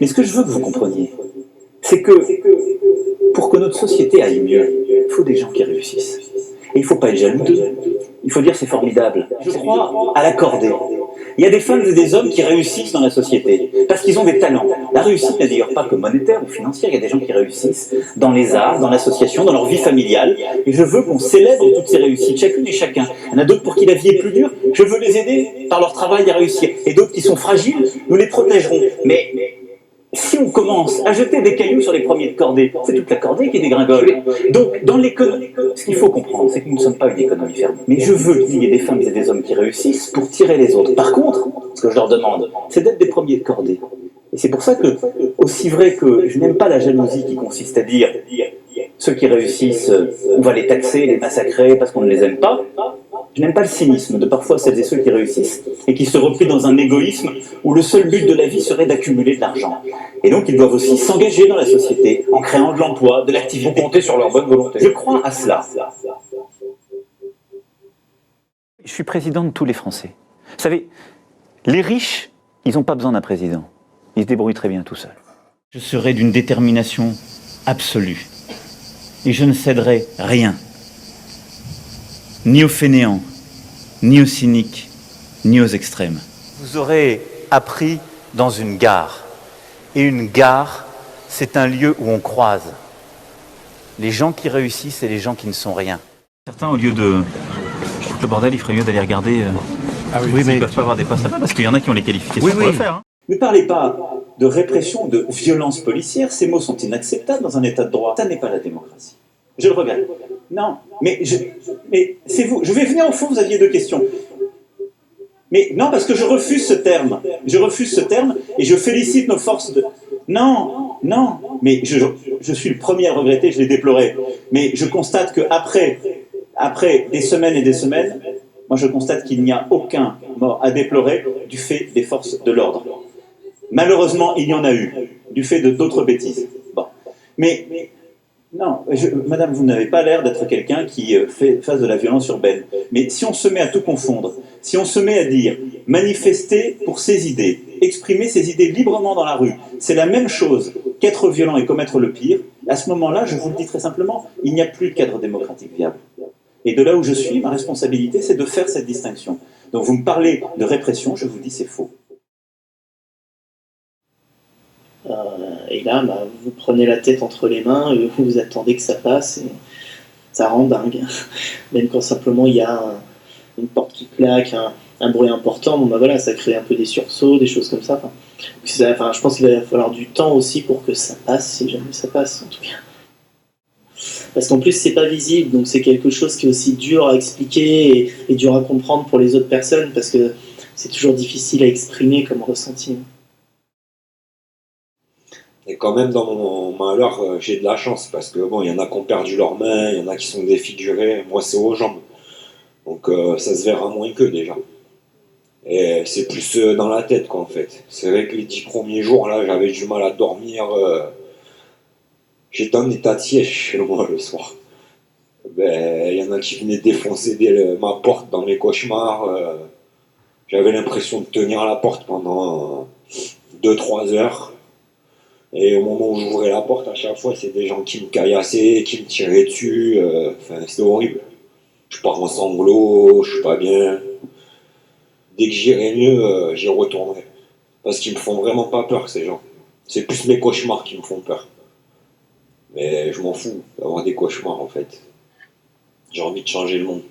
Mais ce que je veux que vous compreniez, c'est que pour que notre société aille mieux, il faut des gens qui réussissent. Et il ne faut pas être jaloux d'eux. Il faut dire c'est formidable. Je crois à l'accorder. Il y a des femmes et des hommes qui réussissent dans la société parce qu'ils ont des talents. La réussite n'est d'ailleurs pas que monétaire ou financière. Il y a des gens qui réussissent dans les arts, dans l'association, dans leur vie familiale. Et je veux qu'on célèbre toutes ces réussites, chacune et chacun. Il y en a d'autres pour qui la vie est plus dure. Je veux les aider par leur travail à réussir. Et d'autres qui sont fragiles, nous les protégerons. Mais si on commence à jeter des cailloux sur les premiers de cordée, c'est toute la cordée qui dégringole. Donc, dans l'économie, ce qu'il faut comprendre, c'est que nous ne sommes pas une économie fermée. Mais je veux qu'il y ait des femmes et des hommes qui réussissent pour tirer les autres. Par contre, ce que je leur demande, c'est d'être des premiers de cordée. Et c'est pour ça que, aussi vrai que je n'aime pas la jalousie qui consiste à dire ceux qui réussissent, on va les taxer, les massacrer parce qu'on ne les aime pas. Je n'aime pas le cynisme de parfois celles et ceux qui réussissent et qui se replient dans un égoïsme où le seul but de la vie serait d'accumuler de l'argent. Et donc ils doivent aussi s'engager dans la société en créant de l'emploi, de l'activité. Faut compter sur leur bonne volonté. Je crois à cela. Je suis président de tous les Français. Vous savez, les riches, ils n'ont pas besoin d'un président. Ils se débrouillent très bien tout seuls. Je serai d'une détermination absolue. Et je ne céderai rien. Ni aux fainéants, ni aux cyniques, ni aux extrêmes. Vous aurez appris dans une gare. Et une gare, c'est un lieu où on croise les gens qui réussissent et les gens qui ne sont rien. Certains, au lieu de foutre le bordel, il ferait mieux d'aller regarder mais ils ne peuvent pas avoir des postes là-bas, parce qu'il y en a qui ont les qualifications pour le faire. Hein. Ne parlez pas de répression, de violence policière, ces mots sont inacceptables dans un état de droit. Ça n'est pas la démocratie. Je le regrette. Non, mais c'est vous. Je vais venir au fond, vous aviez deux questions. Mais non, parce que je refuse ce terme. Je refuse ce terme et je félicite nos forces de... Non, mais je suis le premier à le regretter, je l'ai déploré. Mais je constate qu'après des semaines et des semaines, moi je constate qu'il n'y a aucun mort à déplorer du fait des forces de l'ordre. Malheureusement, il y en a eu, du fait de d'autres bêtises. Bon. Mais non, madame, vous n'avez pas l'air d'être quelqu'un qui fasse de la violence urbaine. Mais si on se met à tout confondre, si on se met à dire manifester pour ses idées, exprimer ses idées librement dans la rue, c'est la même chose qu'être violent et commettre le pire, à ce moment-là, je vous le dis très simplement, il n'y a plus de cadre démocratique viable. Et de là où je suis, ma responsabilité, c'est de faire cette distinction. Donc vous me parlez de répression, je vous dis c'est faux. Et là, vous prenez la tête entre les mains, et vous attendez que ça passe, et ça rend dingue. Même quand simplement il y a une porte qui claque, un bruit important, voilà, ça crée un peu des sursauts, des choses comme ça. Je pense qu'il va falloir du temps aussi pour que ça passe, si jamais ça passe, en tout cas. Parce qu'en plus, c'est pas visible, donc c'est quelque chose qui est aussi dur à expliquer et dur à comprendre pour les autres personnes, parce que c'est toujours difficile à exprimer comme ressenti. Et quand même, dans mon malheur, j'ai de la chance, parce que bon, il y en a qui ont perdu leurs mains, il y en a qui sont défigurés, moi c'est aux jambes. Donc ça se verra moins qu'eux déjà. Et c'est plus dans la tête quoi en fait. C'est vrai que les 10 premiers jours là, j'avais du mal à dormir. J'étais en état de siège chez moi le soir. Il y en a qui venaient défoncer ma porte dans mes cauchemars. J'avais l'impression de tenir la porte pendant 2-3 heures. Et au moment où j'ouvrais la porte, à chaque fois, c'est des gens qui me caillassaient, qui me tiraient dessus. C'était horrible. Je pars en sanglots, je suis pas bien. Dès que j'irai mieux, j'y retournerai. Parce qu'ils me font vraiment pas peur, ces gens. C'est plus mes cauchemars qui me font peur. Mais je m'en fous d'avoir des cauchemars, en fait. J'ai envie de changer le monde.